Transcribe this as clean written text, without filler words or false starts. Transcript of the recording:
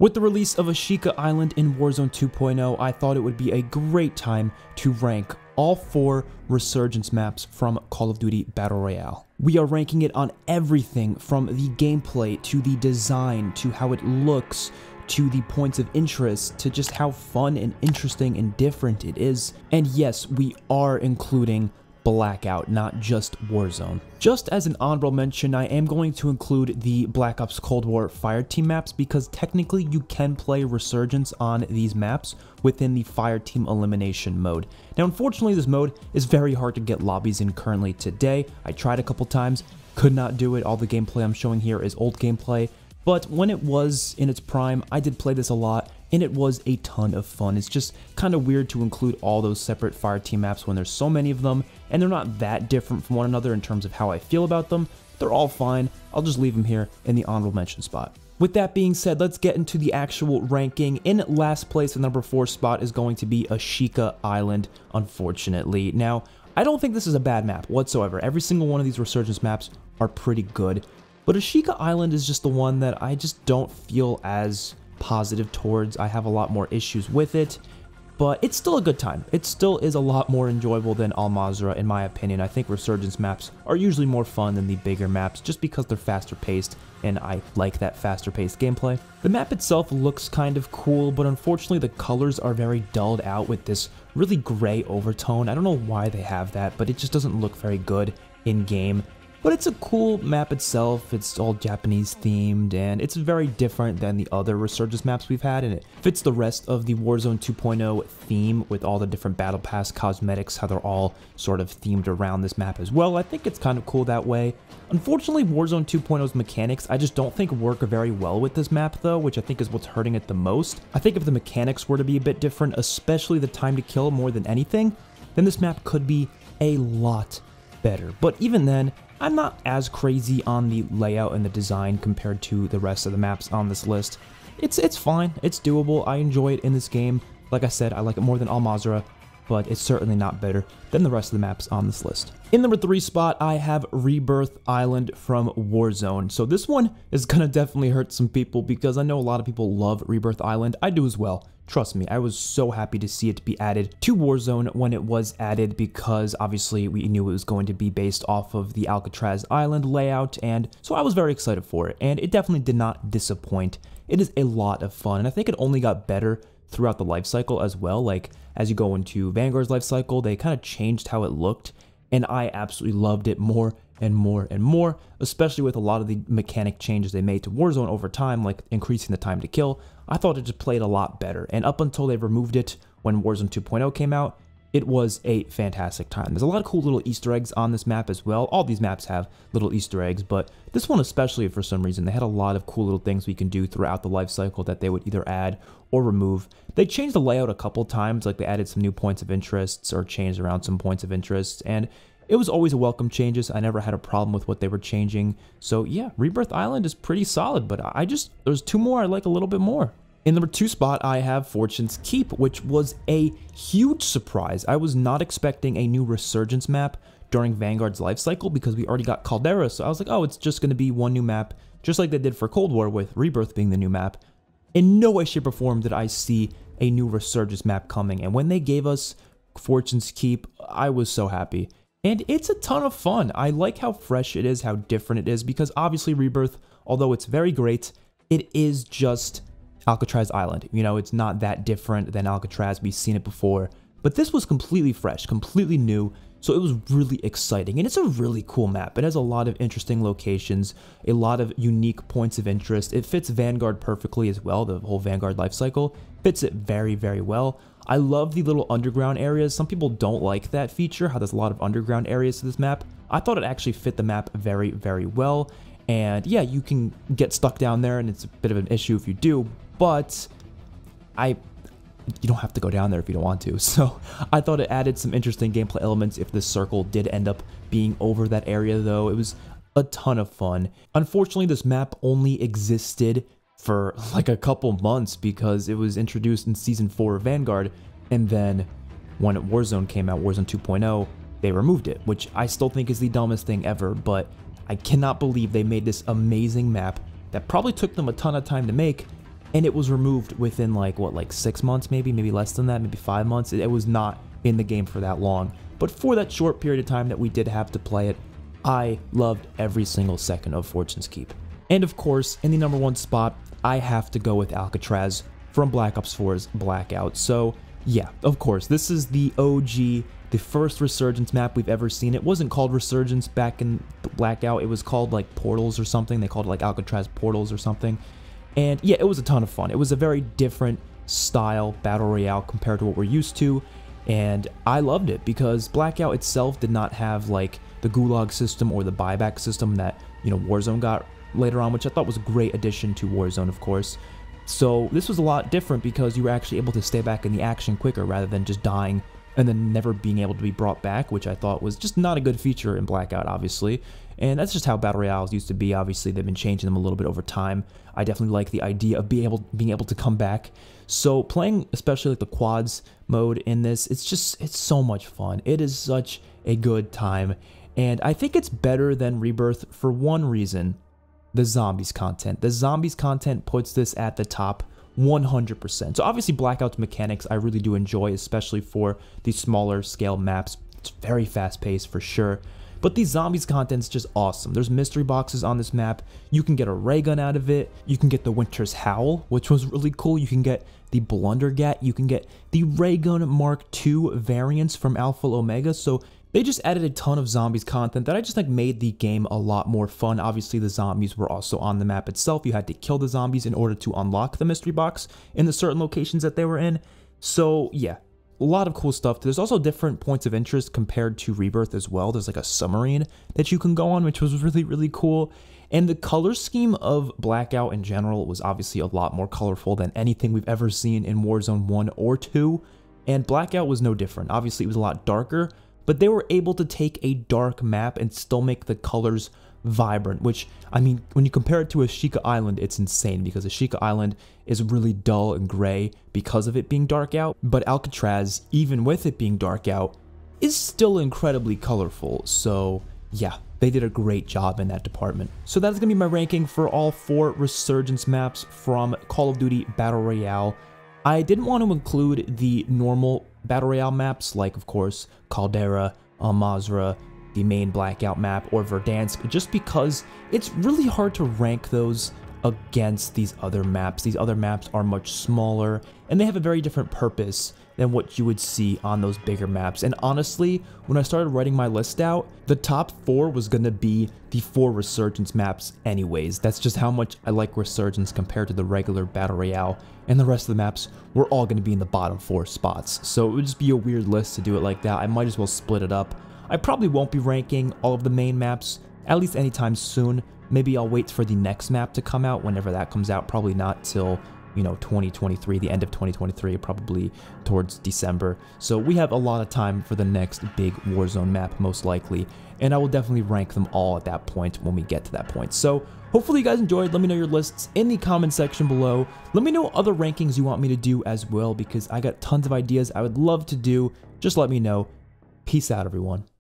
With the release of Ashika Island in Warzone 2.0, I thought it would be a great time to rank all 4 Resurgence maps from Call of Duty Battle Royale. We are ranking it on everything from the gameplay, to the design, to how it looks, to the points of interest, to just how fun and interesting and different it is. And yes, we are including Blackout, not just Warzone. Just as an honorable mention, I am going to include the Black Ops Cold War Fireteam maps because technically you can play Resurgence on these maps within the Fireteam elimination mode. Now unfortunately this mode is very hard to get lobbies in currently today. I tried a couple times, could not do it. All the gameplay I'm showing here is old gameplay, but when it was in its prime, I did play this a lot, and it was a ton of fun. It's just kind of weird to include all those separate Fireteam maps when there's so many of them, and they're not that different from one another in terms of how I feel about them. They're all fine. I'll just leave them here in the honorable mention spot. With that being said, let's get into the actual ranking. In last place, the number 4 spot is going to be Ashika Island, unfortunately. Now, I don't think this is a bad map whatsoever. Every single one of these Resurgence maps are pretty good. But Ashika Island is just the one that I just don't feel as positive towards. I have a lot more issues with it, but it's still a good time. It still is a lot more enjoyable than Al Mazrah, in my opinion. I think Resurgence maps are usually more fun than the bigger maps just because they're faster paced, and I like that faster paced gameplay. The map itself looks kind of cool, but unfortunately the colors are very dulled out with this really gray overtone. I don't know why they have that, but it just doesn't look very good in game. But it's a cool map itself. It's all Japanese themed, and it's very different than the other Resurgence maps we've had, and it fits the rest of the Warzone 2.0 theme with all the different Battle Pass cosmetics, how they're all sort of themed around this map as well. I think it's kind of cool that way. Unfortunately, Warzone 2.0's mechanics I just don't think work very well with this map though, which I think is what's hurting it the most. I think if the mechanics were to be a bit different, especially the time to kill more than anything, then this map could be a lot better. But even then, I'm not as crazy on the layout and the design compared to the rest of the maps on this list. It's fine, it's doable, I enjoy it in this game. Like I said, I like it more than Al Mazrah, but it's certainly not better than the rest of the maps on this list. In number 3 spot, I have Rebirth Island from Warzone. So this one is gonna definitely hurt some people because I know a lot of people love Rebirth Island. I do as well. Trust me, I was so happy to see it be added to Warzone when it was added because obviously we knew it was going to be based off of the Alcatraz Island layout, and so I was very excited for it, and it definitely did not disappoint. It is a lot of fun, and I think it only got better throughout the life cycle as well. Like, as you go into Vanguard's life cycle, they kind of changed how it looked, and I absolutely loved it more and more and more, especially with a lot of the mechanic changes they made to Warzone over time, like increasing the time to kill. I thought it just played a lot better, and up until they removed it when Warzone 2.0 came out, it was a fantastic time. There's a lot of cool little Easter eggs on this map as well. All these maps have little Easter eggs, but this one especially, for some reason, they had a lot of cool little things we can do throughout the life cycle that they would either add or remove. They changed the layout a couple times, like they added some new points of interest or changed around some points of interest, and it was always a welcome changes. I never had a problem with what they were changing. So yeah, Rebirth Island is pretty solid, but there's 2 more I like a little bit more. In number 2 spot, I have Fortune's Keep, which was a huge surprise. I was not expecting a new Resurgence map during Vanguard's life cycle because we already got Caldera, so I was like, oh, it's just going to be one new map, just like they did for Cold War with Rebirth being the new map. In no way, shape, or form did I see a new Resurgence map coming, and when they gave us Fortune's Keep, I was so happy. And it's a ton of fun. I like how fresh it is, how different it is, because obviously Rebirth, although it's very great, it is just Alcatraz Island. You know, it's not that different than Alcatraz. We've seen it before. But this was completely fresh, completely new, so it was really exciting. And it's a really cool map. It has a lot of interesting locations, a lot of unique points of interest. It fits Vanguard perfectly as well. The whole Vanguard life cycle fits it very, very well. I love the little underground areas. Some people don't like that feature, how there's a lot of underground areas to this map. I thought it actually fit the map very, very well. And yeah, you can get stuck down there, and it's a bit of an issue if you do, but you don't have to go down there if you don't want to. So I thought it added some interesting gameplay elements if the circle did end up being over that area though. It was a ton of fun. Unfortunately, this map only existed for like a couple months because it was introduced in Season 4 of Vanguard, and then when Warzone came out, Warzone 2.0, they removed it, which I still think is the dumbest thing ever, but I cannot believe they made this amazing map that probably took them a ton of time to make, and it was removed within like, what, like 6 months, maybe less than that, maybe 5 months. It was not in the game for that long. But for that short period of time that we did have to play it, I loved every single second of Fortune's Keep. And of course, in the number 1 spot, I have to go with Alcatraz from Black Ops 4's Blackout. So yeah, of course, this is the OG, the first Resurgence map we've ever seen. It wasn't called Resurgence back in Blackout, it was called like Portals or something. They called it like Alcatraz Portals or something. And yeah, it was a ton of fun. It was a very different style Battle Royale compared to what we're used to. And I loved it because Blackout itself did not have like the gulag system or the buyback system that, you know, Warzone got later on, which I thought was a great addition to Warzone, of course. So this was a lot different because you were actually able to stay back in the action quicker rather than just dying and then never being able to be brought back, which I thought was just not a good feature in Blackout, obviously. And that's just how Battle Royales used to be. Obviously, they've been changing them a little bit over time. I definitely like the idea of being able to come back. So playing especially like the quads mode in this, it's so much fun. It is such a good time. And I think it's better than Rebirth for one reason: the zombies content. The zombies content puts this at the top 100%. So obviously Blackout's mechanics I really do enjoy, especially for these smaller scale maps. It's very fast paced for sure. But the zombies content's just awesome. There's mystery boxes on this map. You can get a ray gun out of it. You can get the Winter's Howl, which was really cool. You can get the Blundergat. You can get the Ray Gun Mark II variants from Alpha Omega. So they just added a ton of zombies content that I just think made the game a lot more fun. Obviously, the zombies were also on the map itself. You had to kill the zombies in order to unlock the mystery box in the certain locations that they were in. So yeah, a lot of cool stuff. There's also different points of interest compared to Rebirth as well. There's like a submarine that you can go on, which was really, really cool. And the color scheme of Blackout in general was obviously a lot more colorful than anything we've ever seen in Warzone 1 or 2. And Blackout was no different. Obviously, it was a lot darker, but they were able to take a dark map and still make the colors vibrant, which, I mean, when you compare it to Ashika Island, it's insane because Ashika Island is really dull and gray because of it being dark out, but Alcatraz, even with it being dark out, is still incredibly colorful. So yeah, they did a great job in that department. So that's gonna be my ranking for all 4 Resurgence maps from Call of Duty Battle Royale. I didn't want to include the normal Battle Royale maps like, of course, Caldera, Al-Mazrah, the main Blackout map, or Verdansk, just because it's really hard to rank those against these other maps. These other maps are much smaller, and they have a very different purpose than what you would see on those bigger maps. And honestly, when I started writing my list out, the top 4 was gonna be the 4 Resurgence maps anyways. That's just how much I like Resurgence compared to the regular Battle Royale, and the rest of the maps were all gonna be in the bottom 4 spots. So it would just be a weird list to do it like that. I might as well split it up. I probably won't be ranking all of the main maps, at least anytime soon. Maybe I'll wait for the next map to come out whenever that comes out. Probably not till, you know, 2023, the end of 2023, probably towards December. So we have a lot of time for the next big Warzone map, most likely. And I will definitely rank them all at that point when we get to that point. So hopefully you guys enjoyed. Let me know your lists in the comment section below. Let me know other rankings you want me to do as well, because I got tons of ideas I would love to do. Just let me know. Peace out, everyone.